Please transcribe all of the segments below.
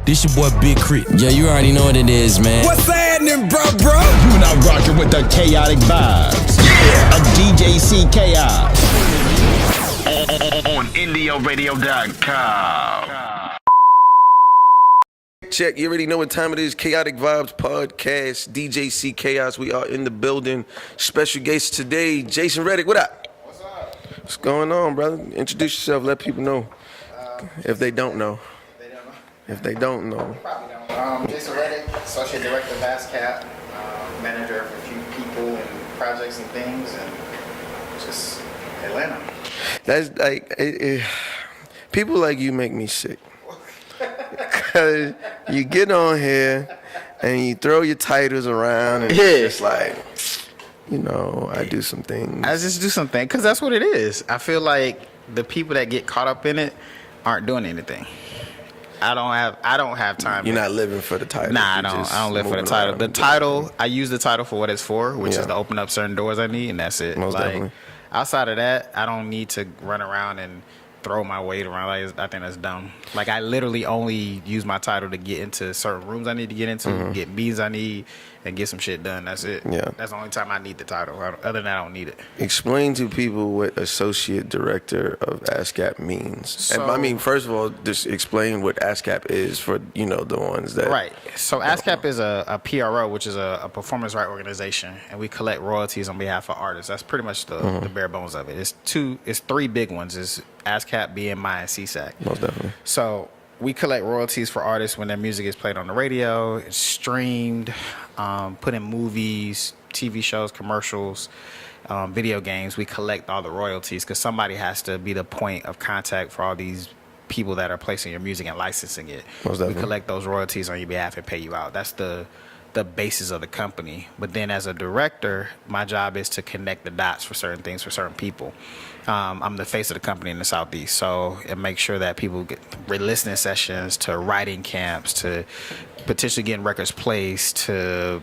This your boy Big Crit. Yeah, you already know what it is, man. What's happening, bro? You now rocking with the chaotic vibes of DJC Chaos on IndioRadio.com. Check, you already know what time it is. Chaotic Vibes Podcast, DJC Chaos. We are in the building. Special guest today, Jason Reddick. What up? What's up? What's going on, brother? Introduce yourself. Let people know if they don't know. They don't know. If they don't know. Probably don't. Jason Reddick, Associate Director of ASCAP, manager of a few people and projects and things, and just Atlanta. That's like, people like you make me sick. Because you get on here and you throw your titles around and it's like, you know, I do some things. I just do something because that's what it is. I feel like the people that get caught up in it aren't doing anything. I don't have time. You're not living for the title. Nah, I don't live for the title. The title, I use the title for what it's for, which is to open up certain doors I need, and that's it. Most definitely. Outside of that, I don't need to run around and throw my weight around. Like, I think that's dumb. Like, I literally only use my title to get into certain rooms I need to get into, get meetings I need, and get some shit done. That's it. Yeah. That's the only time I need the title. Other than that, I don't need it. Explain to people what Associate Director of ASCAP means. So, and, I mean, first of all, just explain what ASCAP is for, you know, the ones that... Right. So ASCAP is a PRO, which is a performance right organization, and we collect royalties on behalf of artists. That's pretty much the bare bones of it. It's three big ones. It's ASCAP, BMI, and CSAC. Most definitely. So we collect royalties for artists when their music is played on the radio, it's streamed, put in movies, TV shows, commercials, video games. We collect all the royalties because somebody has to be the point of contact for all these people that are placing your music and licensing it. We collect those royalties on your behalf and pay you out. That's the basis of the company. But then as a director, my job is to connect the dots for certain things for certain people. I'm the face of the company in the Southeast, so it makes sure that people get listening sessions, to writing camps, to potentially getting records placed, to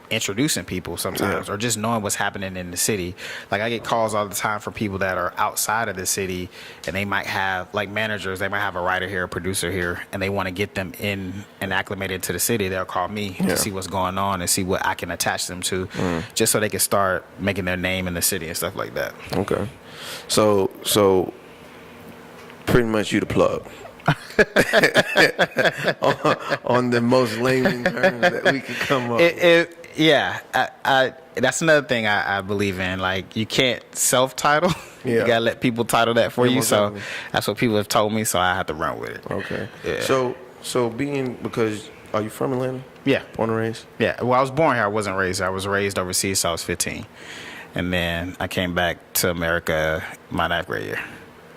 introducing people sometimes, or just knowing what's happening in the city. Like, I get calls all the time from people that are outside of the city, and they might have, like, managers, they might have a writer here, a producer here, and they want to get them in and acclimated to the city. They'll call me to see what's going on and see what I can attach them to, just so they can start making their name in the city and stuff like that. Okay. So pretty much you the plug. on the most layman terms that we could come up with. Yeah, I that's another thing I believe in. Like, you can't self-title. You gotta let people title that for you. So that's what people have told me. So I have to run with it. Okay. Yeah. So because are you from Atlanta? Yeah. Born and raised? Yeah. Well, I was born here. I wasn't raised. I was raised overseas. So I was 15, and then I came back to America my 9th grade year.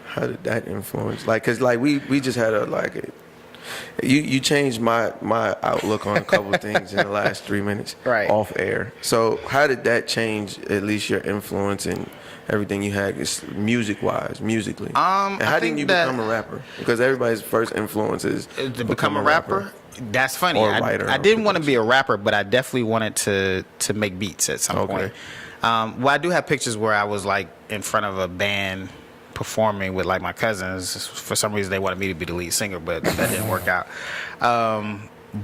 How did that influence? Like, cause like we just had you changed my outlook on a couple of things in the last 3 minutes, right, off air. So how did that change at least your influence and everything you had musically? And how did you become a rapper? Because everybody's first influence is to become a rapper. That's funny. Or a writer. I didn't want to be a rapper, but I definitely wanted to make beats at some point. Well, I do have pictures where I was like in front of a band performing with like my cousins. For some reason they wanted me to be the lead singer, but that didn't work out.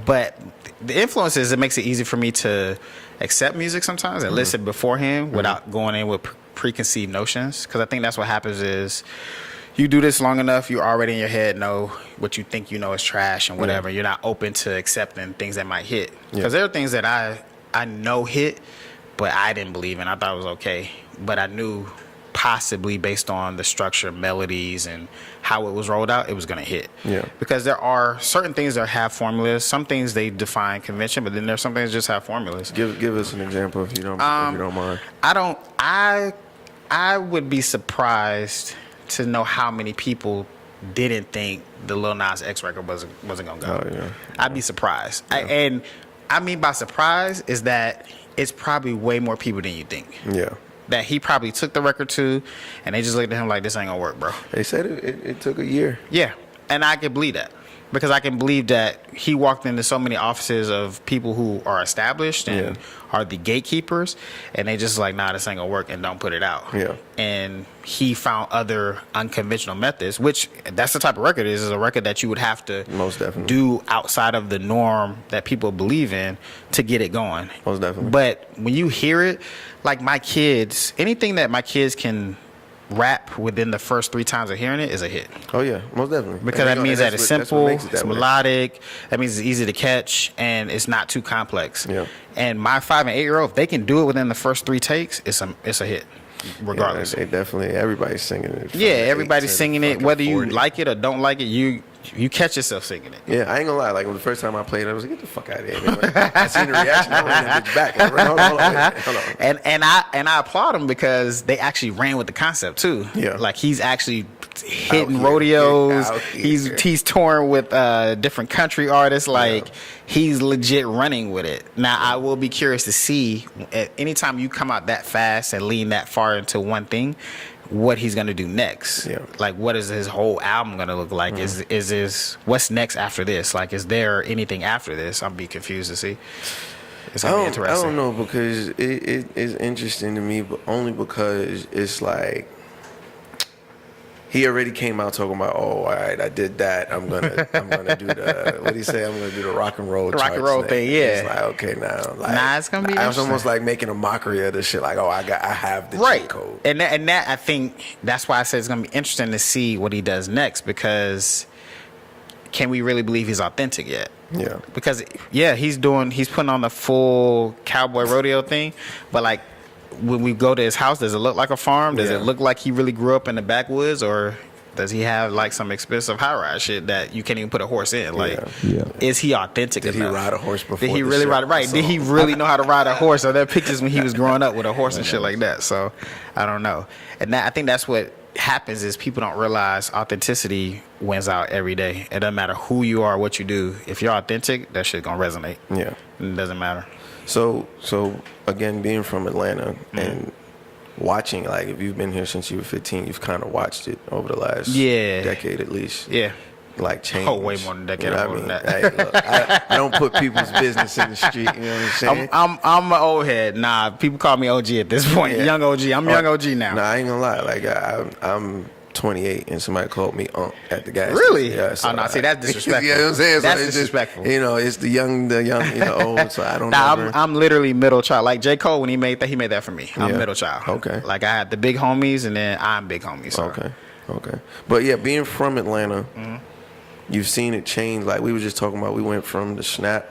But the influence is, it makes it easy for me to accept music sometimes and listen beforehand without going in with preconceived notions, because I think that's what happens is you do this long enough, you already in your head know what you think you know is trash and whatever. You're not open to accepting things that might hit, because there are things that I know hit, but I didn't believe in. I thought it was okay, but I knew possibly based on the structure, melodies, and how it was rolled out, it was going to hit. Yeah. Because there are certain things that have formulas. Some things they define convention, but then there's some things that just have formulas. Give us an example if you don't mind. I would be surprised to know how many people didn't think the Lil Nas X record wasn't going to go. Oh, yeah. I'd be surprised. Yeah. And I mean by surprise is that it's probably way more people than you think. Yeah. That he probably took the record to, and they just looked at him like, this ain't gonna work, bro. They said it took a year. Yeah, and I could believe that. Because I can believe that he walked into so many offices of people who are established and are the gatekeepers, and they just like, nah, this ain't gonna work, and don't put it out. Yeah. And he found other unconventional methods, which that's the type of record is a record that you would have to Most definitely. do outside of the norm that people believe in to get it going. Most definitely. But when you hear it, like my kids, anything that my kids can rap within the first 3 times of hearing it is a hit. Oh yeah, most definitely. Because that means that it's simple, it's way. melodic, that means it's easy to catch, and it's not too complex. Yeah. And my 5 and 8-year-old, if they can do it within the first 3 takes, it's a hit, regardless. Yeah, they definitely, everybody's singing it. Yeah, everybody's singing it, whether you 40. like it or don't like it, you catch yourself singing it. Yeah, I ain't gonna lie. Like, when the first time I played it, I was like, get the fuck out of here. Man. I seen the reaction. I ran that bitch back. Like, hold on. And I applaud them because they actually ran with the concept too. Yeah. Like he's actually hitting Out here. rodeos. Out here. He's touring with different country artists. Like he's legit running with it. Now I will be curious to see anytime you come out that fast and lean that far into one thing, what he's gonna do next. Yeah. Like what is his whole album gonna look like? Is what's next after this? Like is there anything after this? I'll be confused to see. It's gonna be interesting. I don't know, because it is interesting to me, but only because it's like he already came out talking about, oh, all right, I did that. I'm gonna do the what do you say? I'm gonna do the rock and roll thing. Yeah. It's like, okay, now, like, it's gonna be. I was almost like making a mockery of the shit. Like, oh, I have the right cheat code. And that I think that's why I said it's gonna be interesting to see what he does next, because can we really believe he's authentic yet? Yeah. Because he's putting on the full cowboy rodeo thing, but like when we go to his house, does it look like a farm? Does it look like he really grew up in the backwoods, or does he have like some expensive high rise shit that you can't even put a horse in? Like, is he authentic enough? Did he ride a horse before? Did he really ride it? Right. Did he really know how to ride a horse? Are there pictures when he was growing up with a horse and shit like that? So I don't know. And I think that's what happens is people don't realize authenticity wins out every day. It doesn't matter who you are, what you do. If you're authentic, that shit gonna resonate. Yeah. It doesn't matter. So again, being from Atlanta and watching, like, if you've been here since you were 15, you've kind of watched it over the last decade at least. Yeah. Like, change. Oh, way more than a decade. You know what I mean? Hey, look, I don't put people's business in the street. You know what I'm saying? I'm an old head. Nah, people call me OG at this point. Yeah. Young OG. I'm young OG now. Nah, I ain't gonna lie. Like, I'm 28 and somebody called me at the gas Really? station. Yeah, so no, see, that's disrespectful. You know what I'm saying? That's it's disrespectful. Just, you know, it's the young, old. So I don't know. I'm literally middle child. Like J. Cole, when he made that for me. I'm middle child. Okay. Like I had the big homies, and then I'm big homies. So. Okay. But yeah, being from Atlanta, you've seen it change. Like we were just talking about, we went from the snap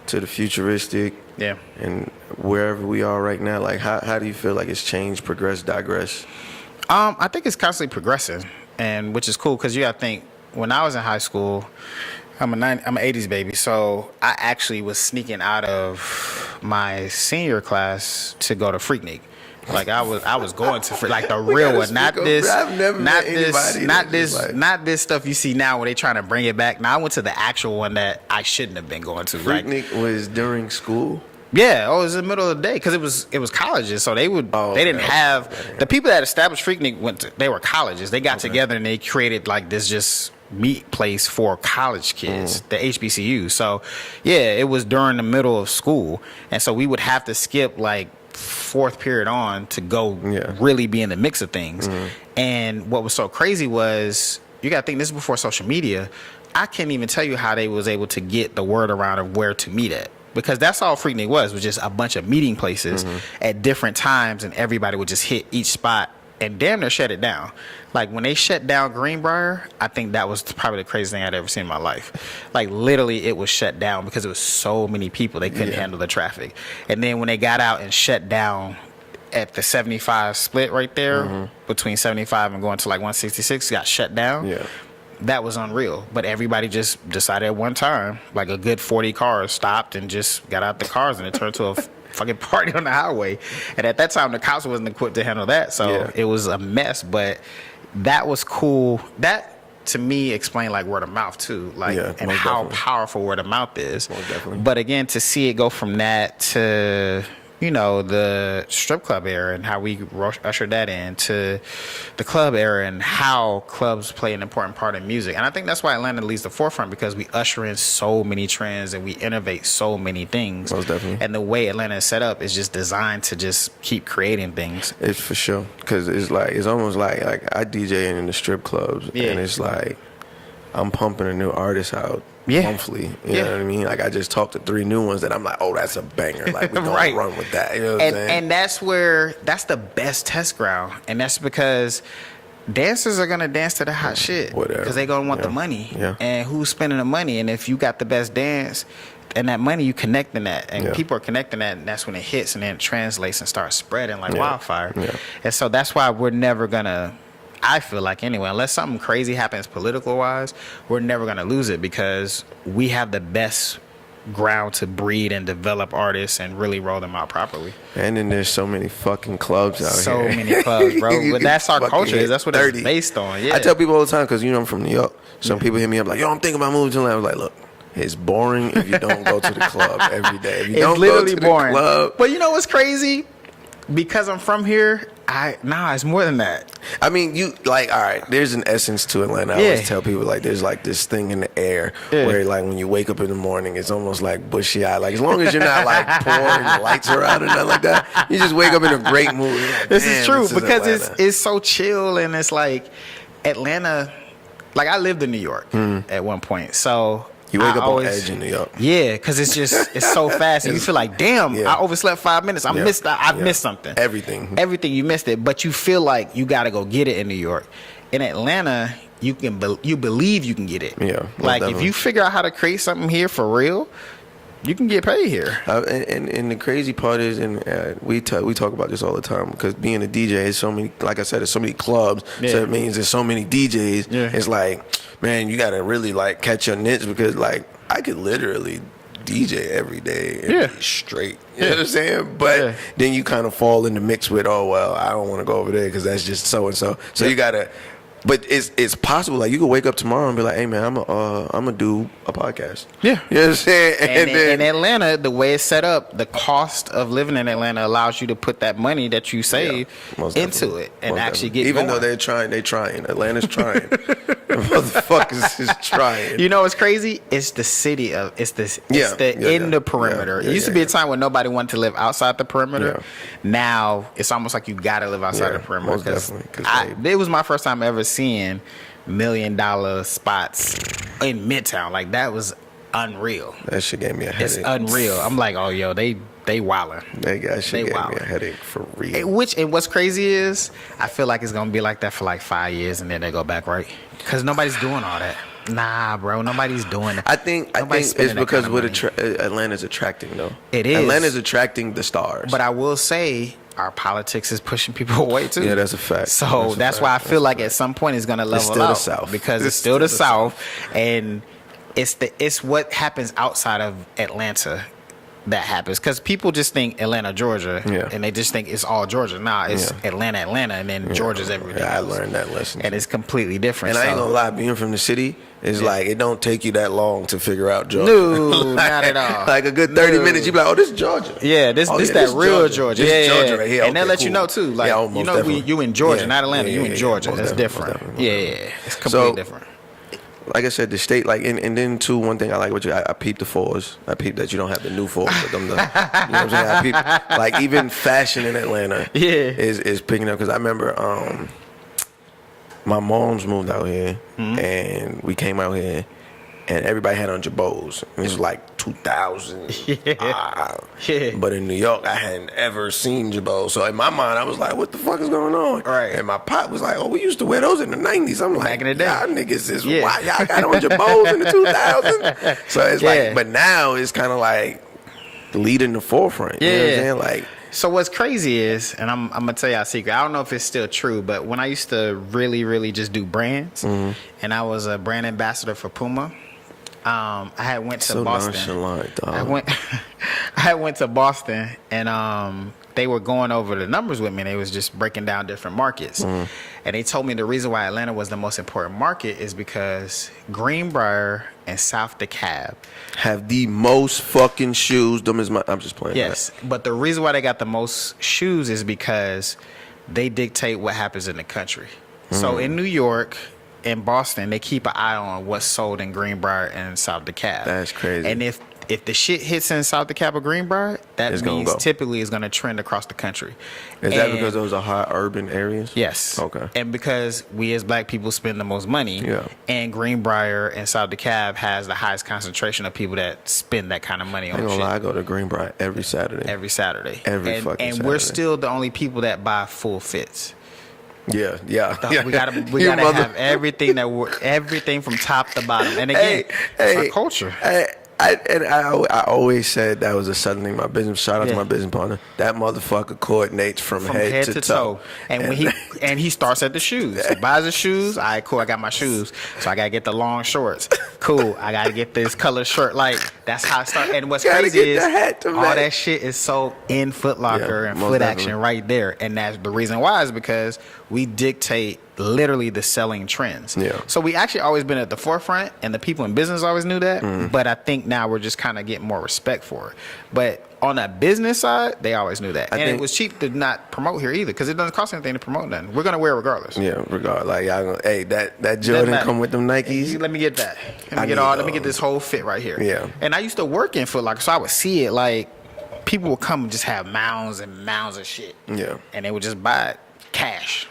to the futuristic. Yeah. And wherever we are right now, like how do you feel like it's changed, progressed, digressed? I think it's constantly progressing, and which is cool because you got to think when I was in high school, I'm an 80s baby, so I actually was sneaking out of my senior class to go to Freaknik. Like I was going to like the real one, not this stuff you see now where they trying to bring it back. Now I went to the actual one that I shouldn't have been going to. Freaknik was during school. Yeah, it was in the middle of the day because it was colleges, so they didn't have the people that established Freaknik they were colleges. They got together and they created like this just meet place for college kids, the HBCU. So yeah, it was during the middle of school, and so we would have to skip like fourth period on to go really be in the mix of things. And what was so crazy was you got to think this is before social media. I can't even tell you how they was able to get the word around of where to meet at. Because that's all Freaknik was just a bunch of meeting places at different times, and everybody would just hit each spot and damn near shut it down. Like when they shut down Greenbrier, I think that was probably the craziest thing I'd ever seen in my life. Like literally it was shut down because it was so many people they couldn't handle the traffic. And then when they got out and shut down at the 75 split right there between 75 and going to like 166 got shut down. Yeah. That was unreal. But everybody just decided at one time, like a good 40 cars stopped and just got out the cars, and it turned to a fucking party on the highway. And at that time, the cops wasn't equipped to handle that. So it was a mess. But that was cool. That, to me, explained like word of mouth, too. Like, and how powerful word of mouth is. But again, to see it go from that to the strip club era and how we ushered that in, to the club era and how clubs play an important part in music. And I think that's why Atlanta leads the forefront, because we usher in so many trends and we innovate so many things. Most definitely. And the way Atlanta is set up is just designed to just keep creating things. It's for sure, because it's almost like I DJ in the strip clubs, and it's like I'm pumping a new artist out monthly. You know what I mean? Like, I just talked to 3 new ones that I'm like, oh, that's a banger. Like, we gonna run with that. You know what I'm saying? And that's the best test ground. And that's because dancers are gonna dance to the hot shit, because they gonna want the money. And who's spending the money? And if you got the best dance and that money, you connecting that, and people are connecting that, and that's when it hits, and then it translates and starts spreading like wildfire. And so that's why we're never gonna, I feel like anyway, unless something crazy happens political wise, we're never gonna lose it, because we have the best ground to breed and develop artists and really roll them out properly. And then there's so many fucking clubs out so here. So many clubs, bro. But that's our culture. That's what 30. It's based on. Yeah. I tell people all the time, because I'm from New York. Some people hit me up like, yo, I'm thinking about moving to Atlanta. I was like, look, it's boring if you don't go to the club every day. If you don't literally go to boring. The club, but you know what's crazy? Because I'm from here, it's more than that. I mean, all right, there's an essence to Atlanta. I always tell people, like, there's like this thing in the air where, like, when you wake up in the morning, it's almost like bushy eye. Like, as long as you're not like poor and the lights are out or nothing like that, you just wake up in a great mood. Like, this is true, because it's so chill, and it's like Atlanta. Like, I lived in New York at one point, so you wake up on edge in New York. Yeah, because it's so fast, and you feel like, damn, I overslept 5 minutes. I missed something. Everything, you missed it. But you feel like you got to go get it in New York. In Atlanta, you believe you can get it. Yeah, like definitely. If you figure out how to create something here for real, you can get paid here. And the crazy part is, and we talk about this all the time, because being a DJ is so many, like I said, there's so many clubs, so it means there's so many DJs. It's like, man, you gotta really like catch your niche, because like I could literally DJ every day and be straight. You know what I'm saying? But then you kind of fall in the mix with, oh well, I don't want to go over there because that's just so and so. So you gotta. But it's possible. Like, you could wake up tomorrow and be like, "Hey man, I'm gonna do a podcast." Yeah, you know what I'm saying. And in Atlanta, the way it's set up, the cost of living in Atlanta allows you to put that money that you save into it and actually get. Even going. Though they're trying. Atlanta's trying. Motherfuckers is trying. You know what's crazy? It's the city of in the perimeter. It used to be a time when nobody wanted to live outside the perimeter. Now it's almost like you gotta live outside the perimeter. Because it was my first time ever seeing $1 million spots in Midtown. Like, that was unreal. That shit gave me a headache. It's unreal. I'm like, oh yo, they wildin'. That shit gave me a headache for real. And what's crazy is, I feel like it's gonna be like that for like 5 years, and then they go back, right? Because nobody's doing all that. Nah, bro, nobody's doing it. I think it's because what Atlanta's attracting, though. It is. Atlanta's attracting the stars. But I will say, our politics is pushing people away too. Yeah, that's a fact. So that's why I feel like at some point it's gonna level out. It's still the South. Because it's still the South, and it's what happens outside of Atlanta that happens, because people just think Atlanta, Georgia, and they just think it's all Georgia. Nah, it's Atlanta, and then Georgia's everything. I learned that lesson, and it's completely different. And I ain't gonna lie, being from the city, it's like it don't take you that long to figure out Georgia. No, not at all. Like a good 30 minutes, you be like, oh, this is Georgia. Yeah, this that real Georgia. This is Georgia right here. And they'll let you know too. Like, you in Georgia, not Atlanta. You in Georgia. That's different. Yeah, it's completely different. Like I said, the state, like, and then too, one thing I like what I peep the fours. I peep that you don't have the new fours, but them you know what I'm saying? I peep, like, even fashion in Atlanta is picking up, because I remember my mom's moved out here, and we came out here, and everybody had on Jabos. It was like 2000. But in New York, I hadn't ever seen Jabos. So in my mind, I was like, what the fuck is going on? Right. And my pop was like, oh, we used to wear those in the 90s. I'm like, back in the day. Y'all niggas is why y'all got on Jabos in the 2000s? So it's like, but now it's kind of like leading the forefront. You know what I'm saying? Like, so what's crazy is, and I'm gonna tell y'all a secret. I don't know if it's still true, but when I used to really, really just do brands, and I was a brand ambassador for Puma. I had went to Boston. Nonchalant, dog. I had went to Boston, and they were going over the numbers with me. They was just breaking down different markets. And they told me the reason why Atlanta was the most important market is because Greenbrier and South DeKalb have the most fucking shoes. I'm just playing. Yes, but the reason why they got the most shoes is because they dictate what happens in the country. So in New York, in Boston, they keep an eye on what's sold in Greenbrier and South DeKalb. That's crazy. And if the shit hits in South DeKalb or Greenbrier, that means typically it's going to trend across the country. Is that because those are high urban areas? Yes. Okay. And because we as black people spend the most money, and Greenbrier and South DeKalb has the highest concentration of people that spend that kind of money on shit. I ain't gonna lie, I go to Greenbrier every Saturday. Every Saturday. Every fucking Saturday. And we're still the only people that buy full fits. Yeah. We gotta have everything from top to bottom. And again, it's our culture. I always said that was a Southern thing. My business, shout out to my business partner. That motherfucker coordinates from head to toe. And when he starts at the shoes. He buys the shoes. All right, cool. I got my shoes, so I gotta get the long shorts. Cool. I gotta get this color shirt. Like that's how I start. And what's crazy is all that shit is sold in Foot Locker and Foot Action right there. And that's the reason why is because we dictate literally the selling trends. Yeah. So we actually always been at the forefront, and the people in business always knew that. But I think now we're just kind of getting more respect for it. But on that business side, they always knew that. And it was cheap to not promote here either, because it doesn't cost anything to promote nothing. We're gonna wear it regardless. Yeah, regardless. Like y'all gonna, hey, that Jordan come with them Nikes. Hey, let me get that. Let me get this whole fit right here. Yeah. And I used to work in Foot Locker, so I would see it like people would come and just have mounds and mounds of shit. Yeah. And they would just buy it cash.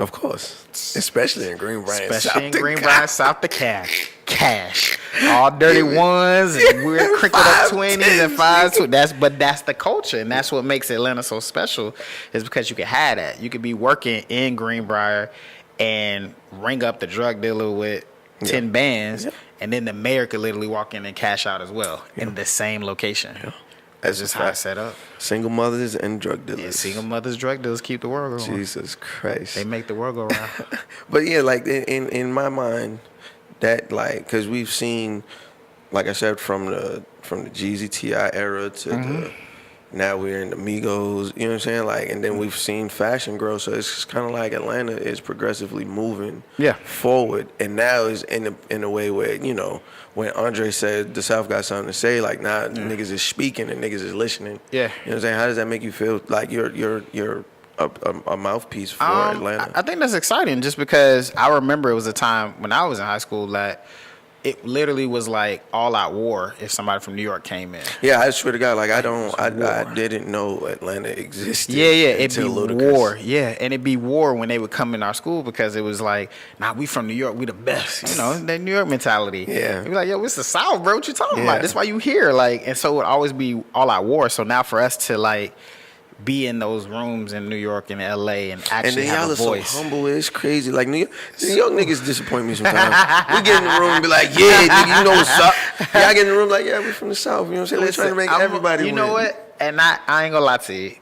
Of course. Especially in Greenbrier. South DeKalb. Cash. All dirty ones and weird crinkled up 20s and 5s. That's the culture, and that's what makes Atlanta so special, is because you can have that. You could be working in Greenbrier and ring up the drug dealer with 10 bands, and then the mayor could literally walk in and cash out as well in the same location. Yeah. That's just how it's set up. Single mothers and drug dealers. Yeah, single mothers, drug dealers keep the world going. Jesus Christ. They make the world go round. But yeah, like in my mind, that like, because we've seen, like I said, from the Jeezy T.I. era to the, now we're in the Migos, you know what I'm saying? Like, and then we've seen fashion grow. So it's kind of like Atlanta is progressively moving forward. And now is in a way where, you know, when Andre said the South got something to say, like now niggas is speaking and niggas is listening. Yeah. You know what I'm saying? How does that make you feel? Like you're a mouthpiece for Atlanta? I think that's exciting, just because I remember it was a time when I was in high school that it literally was like all out war if somebody from New York came in. Yeah, I swear to God, like I didn't know Atlanta existed. Yeah, it'd be war. Yeah, and it'd be war when they would come in our school, because it was like, nah, we from New York, we the best. You know, that New York mentality. Yeah. You'd be like, yo, it's the South, bro. What you talking about? That's why you here. Like, and so it would always be all out war. So now for us to like be in those rooms in New York and LA and actually have a voice. And then y'all are so humble. It's crazy. Like New York niggas disappoint me sometimes. We get in the room and be like, yeah, nigga, you know what's up. Y'all get in the room like, yeah, we from the South. You know what I'm saying? We're trying to make everybody win. You know what? And I ain't gonna lie to you.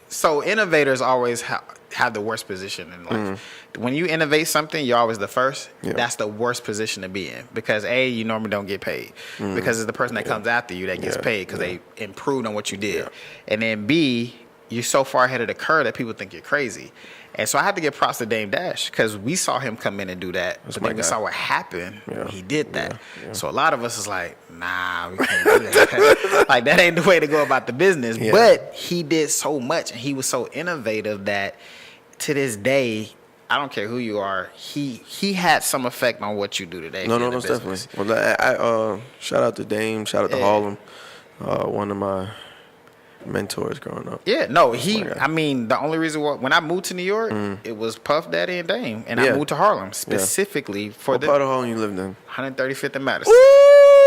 So innovators always have the worst position in life. When you innovate something, you're always the first. Yeah. That's the worst position to be in, because A, you normally don't get paid, because it's the person that comes after you that gets paid because they improved on what you did. And then B, you're so far ahead of the curve that people think you're crazy. And so I had to give props to Dame Dash, because we saw him come in and do that. But then we saw what happened when he did that. Yeah. So a lot of us is like, nah, we can't do that. Like, that ain't the way to go about the business. Yeah. But he did so much, and he was so innovative that to this day, I don't care who you are, he had some effect on what you do today. No, definitely. Well, I shout out to Dame, shout out to Harlem, one of my mentors growing up. Yeah, no, I mean, the only reason when I moved to New York, it was Puff Daddy and Dame, and I moved to Harlem specifically for what part of Harlem you lived in? 135th and Madison.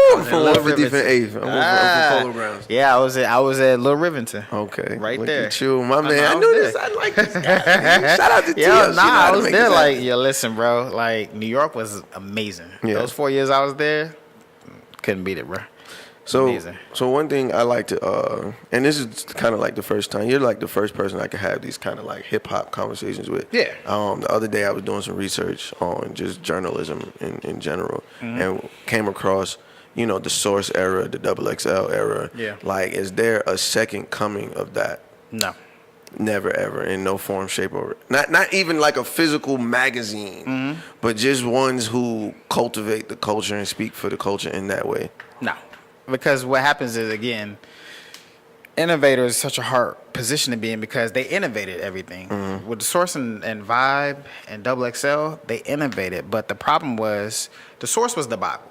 I'm from 155th. I'm from Polo Grounds. Yeah, I was at Little Rivington. Okay, right there. You, my man. I knew this. I like this guy. Shout out to T. I was there. Like, listen, bro. Like, New York was amazing. Yeah. Those 4 years I was there, couldn't beat it, bro. So one thing I like to, and this is kind of like the first time, you're like the first person I could have these kind of like hip hop conversations with. Yeah. The other day I was doing some research on just journalism in general, and came across you know, the Source era, the Double XL era. Yeah. Like, is there a second coming of that? No. Never ever, in no form, shape, or not even like a physical magazine, but just ones who cultivate the culture and speak for the culture in that way. No, because what happens is, again, innovator is such a hard position to be in because they innovated everything. With the Source and Vibe and Double XL, they innovated, but the problem was the Source was the Bible,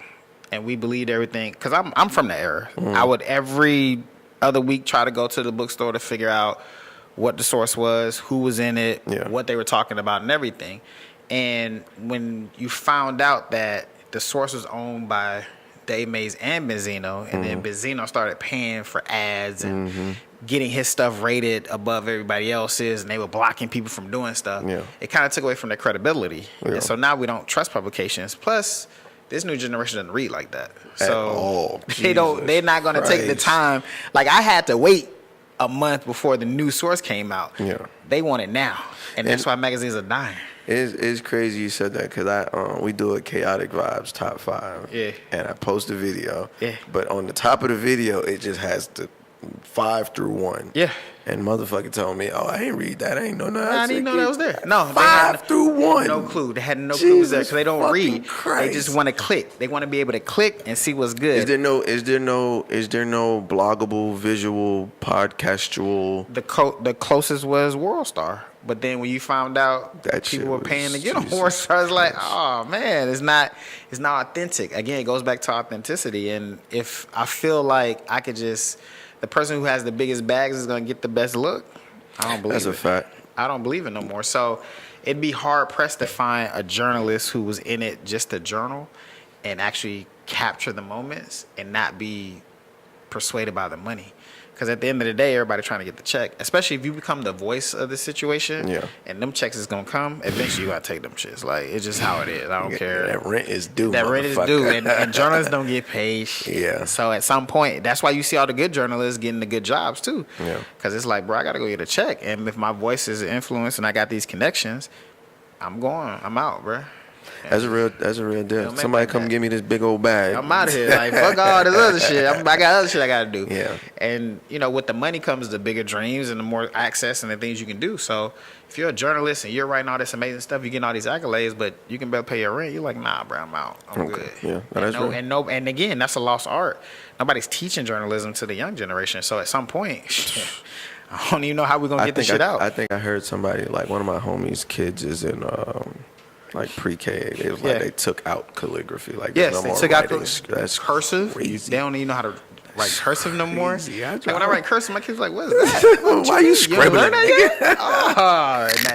and we believed everything. Because I'm from the era. I would every other week try to go to the bookstore to figure out what the Source was, who was in it, what they were talking about, and everything. And when you found out that the Source was owned by Dave Mays and Benzino, and then Benzino started paying for ads and getting his stuff rated above everybody else's, and they were blocking people from doing stuff, it kind of took away from their credibility. And so now we don't trust publications. Plus, this new generation doesn't read like that. So they're not going to take the time. Like, I had to wait a month before the new Source came out. They want it now, and that's why magazines are dying. It's crazy you said that because we do a Chaotic Vibes top 5, and I post a video, but on the top of the video it just has the 5 through 1, and motherfucker told me, oh, I ain't read that, I ain't know nothing. I didn't know that was there. No, 5 through 1, no clue. They had no clue it was there because they don't read. Christ. They just want to click. They want to be able to click and see what's good. Is there no bloggable, visual, podcastual? The closest was World Star. But then when you found out that people were paying to get on World Star, it's like, oh man, it's not authentic. Again, it goes back to authenticity. And if I feel like I could just, the person who has the biggest bags is gonna get the best look, I don't believe it. That's a fact. I don't believe it no more. So it'd be hard pressed to find a journalist who was in it just to journal and actually capture the moments and not be persuaded by the money. Because at the end of the day, everybody trying to get the check. Especially if you become the voice of the situation, and them checks is gonna come. Eventually, you gotta take them shits. Like, it's just how it is. I don't care. That rent is due. That rent is due, and journalists don't get paid. Shit. So at some point, that's why you see all the good journalists getting the good jobs too. Because it's like, bro, I gotta go get a check, and if my voice is an influence and I got these connections, I'm out, bro. That's a real deal. Somebody come give me this big old bag. I'm out of here. Like, fuck all this other shit. I got other shit I got to do. And, you know, with the money comes the bigger dreams and the more access and the things you can do. So if you're a journalist and you're writing all this amazing stuff, you're getting all these accolades, but you can better pay your rent, you're like, nah, bro, I'm out. I'm good. Yeah, that's right. And again, that's a lost art. Nobody's teaching journalism to the young generation. So at some point, I don't even know how we're going to get this shit out. I think I heard somebody, like one of my homies' kids is in like pre-K. It was like they took out calligraphy. Like, yes, they took out that's cursive. crazy. They don't even know how to write cursive no more. Like, when I write cursive, my kids like, what is that? Why you scribbling?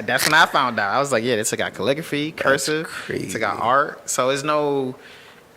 That's when I found out. I was like, yeah, they took out calligraphy, cursive, they took out art. So there's no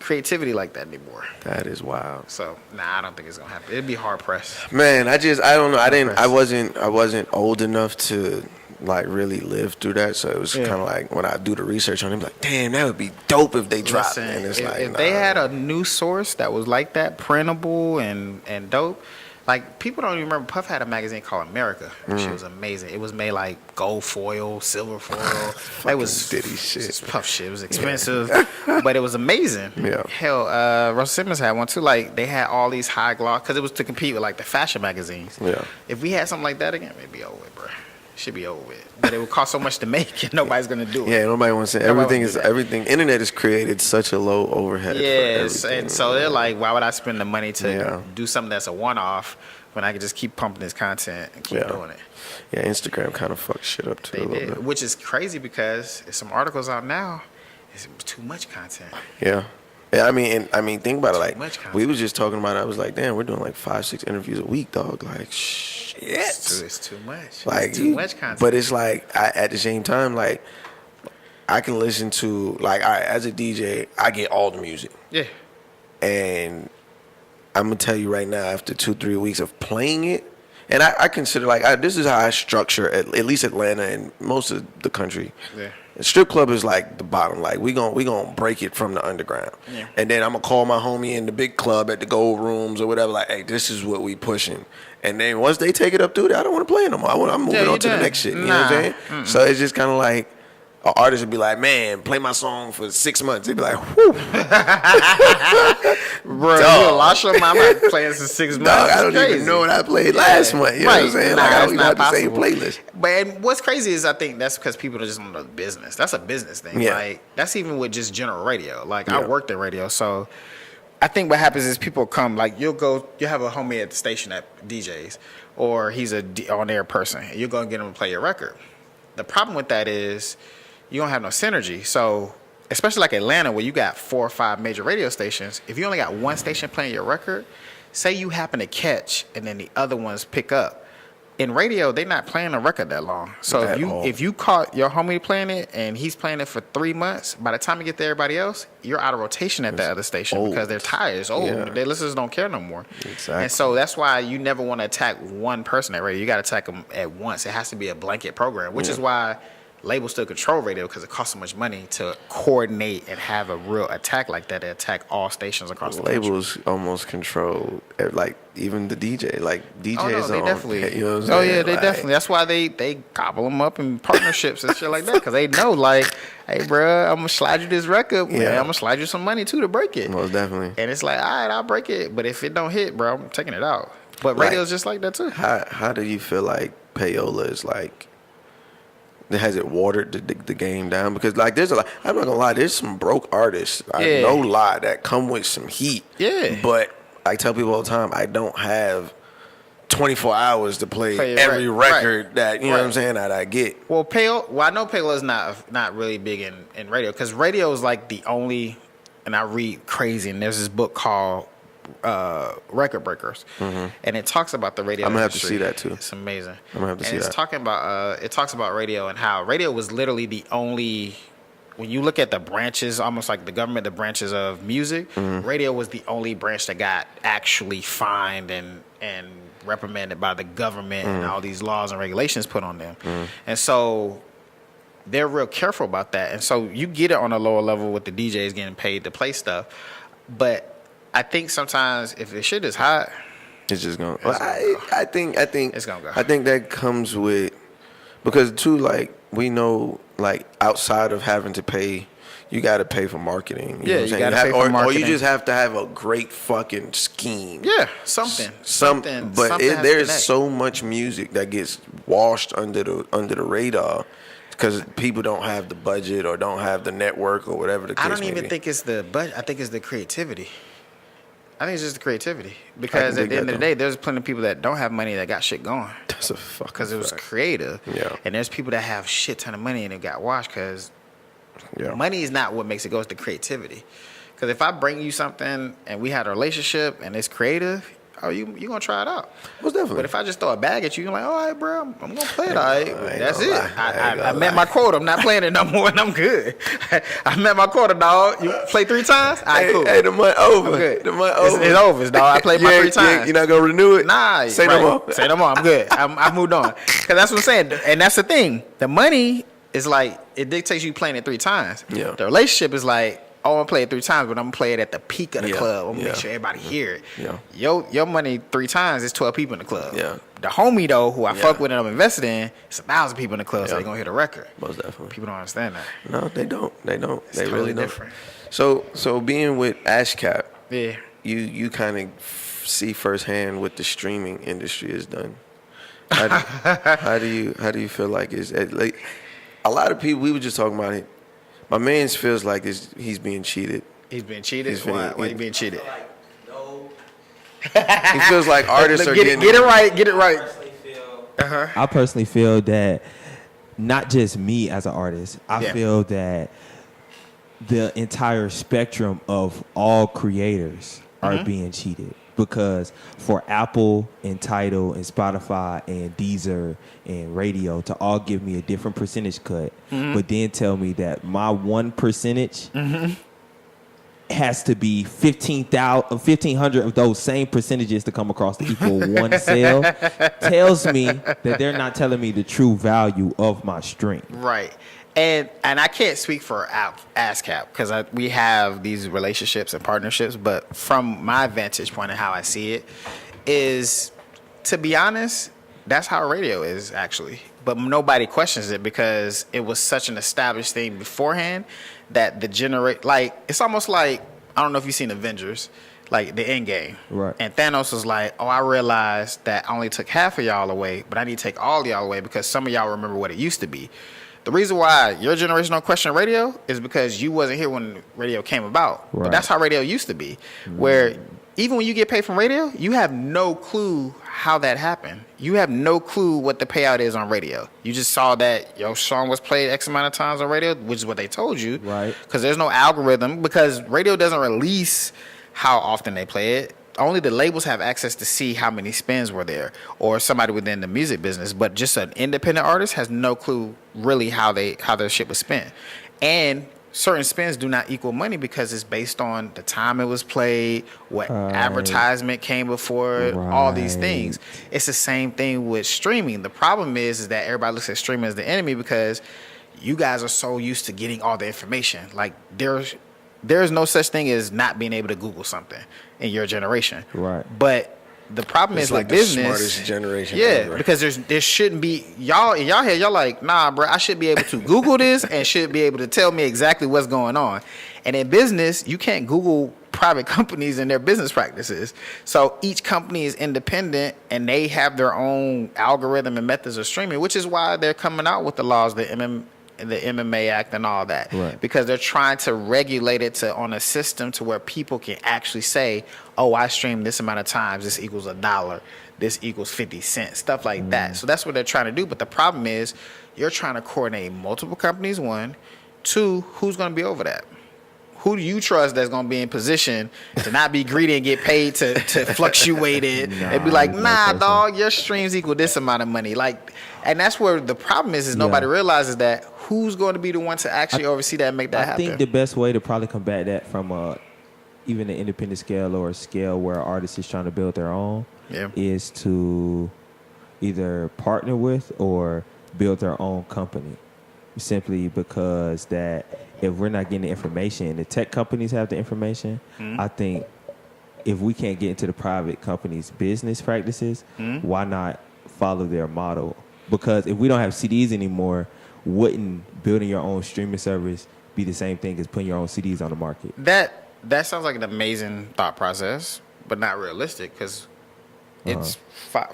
creativity like that anymore. That is wild. So I don't think it's gonna happen. It'd be hard pressed. Man, I don't know. I wasn't old enough to like really live through that, so it was kind of like when I do the research on it, I'm like, damn, that would be dope if they dropped it. And it's if they had a new source that was like that, printable and dope. Like, people don't even remember Puff had a magazine called America. She was amazing. It was made like gold foil, silver foil. It was Diddy shit. Puff shit. It was expensive, but it was amazing. Yeah. Hell, Russell Simmons had one too. Like, they had all these high gloss because it was to compete with like the fashion magazines. Yeah. If we had something like that again, it'd be over with, bro. Should be over with. But it would cost so much to make, and nobody's gonna do it. Yeah, nobody wants to. Everything. Internet has created such a low overhead. Yes, and so they're like, why would I spend the money to do something that's a one-off when I could just keep pumping this content and keep doing it? Yeah, Instagram kind of fucked shit up too. They did, which is crazy because there's some articles out now. It's too much content. Yeah. Yeah, I mean, think about it. Like, we was just talking about it. I was like, damn, we're doing like 5-6 interviews a week, dog. Like, shit. It's too much. Like, it's too much content. But it's like, at the same time, like, I can listen to, like, as a DJ, I get all the music. Yeah. And I'm going to tell you right now, after 2-3 weeks of playing it, and I consider, like, this is how I structure, at least Atlanta and most of the country. Yeah. The strip club is like the bottom. Like, we gonna break it from the underground. Yeah. And then I'm gonna call my homie in the big club at the gold rooms or whatever, like, hey, this is what we pushing. And then once they take it up through there, I don't want to play it no more. I'm moving on to the next shit. You know what I'm saying? So it's just kind of like, an artist would be like, man, play my song for 6 months. They'd be like, whew. Bro, you lost your mind by playing for 6 months. Dog, I don't even know what I played last month. You know what I'm saying? Nah, Like, I that's don't even not have the possible. same playlist. But what's crazy is I think that's because people just don't know the business. That's a business thing. Yeah. Like, that's even with just general radio. Like, Yeah. I worked in radio, so I think what happens is people come, like, you have a homie at the station that DJs, or he's a on-air person, and you're going to get him to play your record. The problem with that is you don't have no synergy. So, especially like Atlanta, where you got 4 or 5 major radio stations, if you only got one station playing your record, say you happen to catch and then the other ones pick up. In radio, they're not playing a record that long. So if you caught your homie playing it and he's playing it for 3 months, by the time you get to everybody else, you're out of rotation at the other station old. because they're tired. It's old. Yeah. Their listeners don't care no more. Exactly. And so that's why you never want to attack one person at radio. You got to attack them at once. It has to be a blanket program, which is why labels still control radio, because it costs so much money to coordinate and have a real attack like that to attack all stations across the country. Labels almost control, like, even the DJ. Like, DJs Oh, no, they on, definitely. you know what I'm saying? Oh, yeah, they Like, definitely. That's why they gobble them up in partnerships and shit like that, because they know, like, hey, bro, I'm going to slide you this record, man. Yeah. I'm going to slide you some money, too, to break it. Most definitely. And it's like, all right, I'll break it. But if it don't hit, bro, I'm taking it out. But Like, radio's just like that, too. How do you feel like payola is, like, has it watered the game down? Because, like, there's a lot, I'm not gonna lie, there's some broke artists, Yeah. no lie, that come with some heat. Yeah. But I tell people all the time, I don't have 24 hours to play Play it every right, record right, that, you know what I'm right. saying, that I get. Well, I know payola is not really big in radio, because radio is like the only, and I read crazy, and there's this book called Record Breakers, and it talks about the radio I'm gonna have to industry. see that, too. It's amazing. I'm gonna have to see it's that. talking about it talks about radio and how radio was literally the only, when you look at the branches, almost like the government, the branches of music, radio was the only branch that got actually fined and reprimanded by the government and all these laws and regulations put on them. And so they're real careful about that. And so you get it on a lower level with the DJs getting paid to play stuff. But I think sometimes if the shit is hot, It's just gonna. It's gonna go. I think It's gonna go. I think that comes with, because too, like, we know, like, outside of having to pay, you got to pay for marketing. You know what I'm you saying? gotta have- pay for or you marketing. just have to have a great fucking scheme. yeah, something. But something has to there's connect. so much music that gets washed under the radar because people don't have the budget or don't have the network or whatever the case I don't may even be. think it's the budget. I think it's the creativity. I think it's just the creativity. Because dig at the end that, of the day, there's plenty of people that don't have money that got shit going. That's a fucking Because it was fact. creative. Yeah. And there's people that have shit ton of money and it got washed because Yeah. money is not what makes it go. It's the creativity. Because if I bring you something and we had a relationship and it's creative, you gonna try it out. Most definitely. But if I just throw a bag at you, you're like, all right, bro, I'm gonna play it. All right, ain't that's gonna it. lie. I ain't I gonna met lie. my quota. I'm not playing it no more, and I'm good. I met my quota, dog. You play 3 times? All right, cool. Hey, the month over. I'm good. The month It's- over. it's over, dog. I played my 3 times. You're not gonna renew it? Nah, Say right. no more. Say no more. I'm good. I moved on. Because that's what I'm saying. And that's the thing. The money is like, it dictates you playing it 3 times. Yeah. The relationship is like, oh, I'm gonna play it 3 times, but I'm gonna play it at the peak of the Yeah. club. I'm gonna Yeah. make sure everybody hear it. Yeah. Your money 3 times is 12 people in the club. Yeah. The homie though, who I Yeah. fuck with and I'm invested in, it's 1,000 people in the club, so Yeah. they gonna hear the record. Most definitely. People don't understand that. No, they don't. They don't. It's They totally really don't. different. So being with ASCAP, Yeah. you kind of see firsthand what the streaming industry has done. How do you feel like it's like a lot of people? We were just talking about it. My man feels like he's being cheated. He's been cheated. He's been- Why he being cheated? He feels like artists are Get getting it right. Get it right. I personally feel that not just me as an artist, I Yeah. feel that the entire spectrum of all creators are being cheated, because for Apple and Tidal and Spotify and Deezer and radio to all give me a different percentage cut, but then tell me that my 1% has to be 1,500 of those same percentages to come across to equal one sale, tells me that they're not telling me the true value of my stream. Right. And I can't speak for ASCAP because we have these relationships and partnerships, but from my vantage point and how I see it is, to be honest, That's how radio is, actually. But nobody questions it because it was such an established thing beforehand that like, it's almost like, I don't know if you've seen Avengers, like the end game. Right. And Thanos was like, oh, I realized that I only took half of y'all away, but I need to take all y'all away because some of y'all remember what it used to be. The reason why your generation don't question radio is because you wasn't here when radio came about. Right. But that's how radio used to be, where even when you get paid from radio, you have no clue how that happened. You have no clue what the payout is on radio. You just saw that your song was played X amount of times on radio, which is what they told you. Right. Because there's no algorithm, because radio doesn't release how often they play it. Only the labels have access to see how many spins were there, or somebody within the music business. But just an independent artist has no clue really how their shit was spent. And certain spins do not equal money because it's based on the time it was played, what advertisement came before it, all these things. It's the same thing with streaming. The problem is that everybody looks at streaming as the enemy because you guys are so used to getting all the information. Like there's no such thing as not being able to Google something in your generation. Right. But the problem It's is like with the business. smartest generation Yeah, ever. because there shouldn't be y'all in y'all head. Y'all like, nah, bro. I should be able to Google this and should be able to tell me exactly what's going on. And in business, you can't Google private companies and their business practices. So each company is independent and they have their own algorithm and methods of streaming, which is why they're coming out with the laws, the MMA Act and all that, Right. because they're trying to regulate it on a system to where people can actually say, oh, I streamed this amount of times, this equals $1, this equals 50 cents, stuff like that. So that's what they're trying to do. But the problem is you're trying to coordinate multiple companies, one. Two, who's going to be over that? Who do you trust that's going to be in position to not be greedy and get paid to fluctuate it and be like, nah, dog, your streams equal this amount of money. Like, and that's where the problem is nobody realizes that who's going to be the one to actually oversee that and make that happen. I think the best way to probably combat that from even an independent scale or a scale where an artist is trying to build their own is to either partner with or build their own company. Simply because that if we're not getting the information, the tech companies have the information. I think if we can't get into the private companies' business practices, why not follow their model? Because if we don't have CDs anymore, wouldn't building your own streaming service be the same thing as putting your own CDs on the market? That sounds like an amazing thought process, but not realistic because it's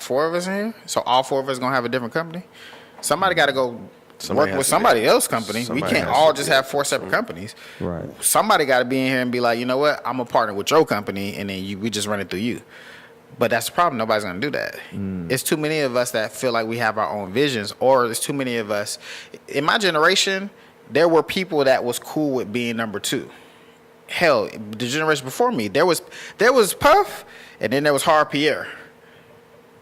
four of us in here. So all four of us going to have a different company. Somebody got to go work with somebody else's company. We can't all just have four separate companies. Right. Somebody got to be in here and be like, you know what? I'm a partner with your company, and then we just run it through you. But that's the problem. Nobody's going to do that. It's too many of us that feel like we have our own visions, or there's too many of us. In my generation, there were people that was cool with being number two. Hell, the generation before me, there was Puff, and then there was Harv Pierre.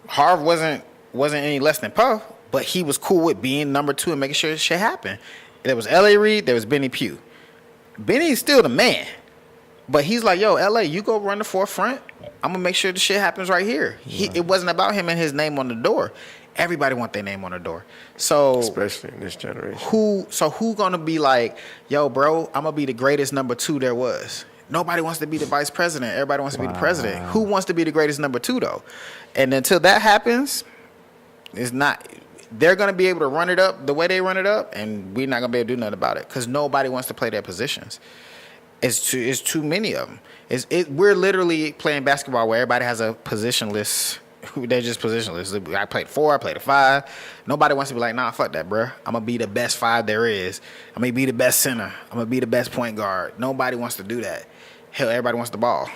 Harv wasn't any less than Puff, but he was cool with being number two and making sure shit happened. There was L.A. Reid, there was Benny Pugh. Benny's still the man, but he's like, yo, L.A., you go run the forefront. I'm going to make sure the shit happens right here. It wasn't about him and his name on the door. Everybody want their name on the door. So especially in this generation. Who going to be like, yo, bro, I'm going to be the greatest number two there was. Nobody wants to be the vice president. Everybody wants to be the president. Who wants to be the greatest number two, though? And until that happens, it's not... They're going to be able to run it up the way they run it up, and we're not going to be able to do nothing about it because nobody wants to play their positions. It's too many of them. We're literally playing basketball where everybody has a position list. They're just positionless. I played 4, I played a 5. Nobody wants to be like, nah, fuck that, bro. I'm going to be the best 5 there is. I'm going to be the best center. I'm going to be the best point guard. Nobody wants to do that. Hell, everybody wants the ball.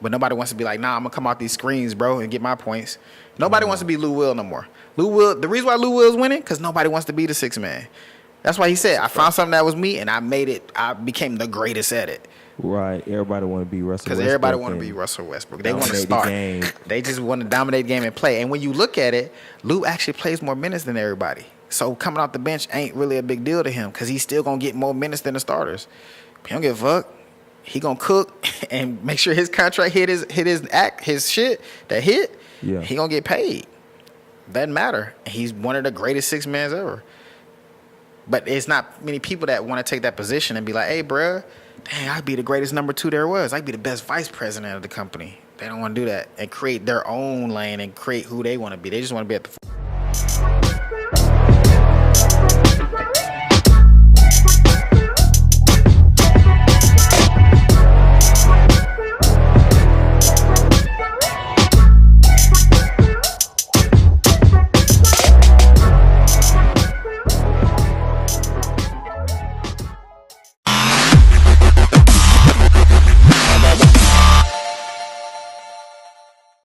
But nobody wants to be like, nah, I'm going to come out these screens, bro, and get my points. Nobody wants to be Lou Will no more. Lou Will, the reason why Lou Will's winning, because nobody wants to be the 6th man. That's why he said, I found something that was me, and I made it. I became the greatest at it. Right. Everybody want to be Russell Westbrook. Because everybody want to be Russell Westbrook. They want to start. They just want to dominate the game and play. And when you look at it, Lou actually plays more minutes than everybody. So coming off the bench ain't really a big deal to him because he's still going to get more minutes than the starters. He don't give a fuck. He going to cook and make sure his contract hit his shit that hit. Yeah. He going to get paid. Doesn't matter. He's one of the greatest 6 men ever. But it's not many people that want to take that position and be like, hey, bruh, dang, I'd be the greatest number 2 there was. I'd be the best vice president of the company. They don't want to do that and create their own lane and create who they want to be. They just want to be at the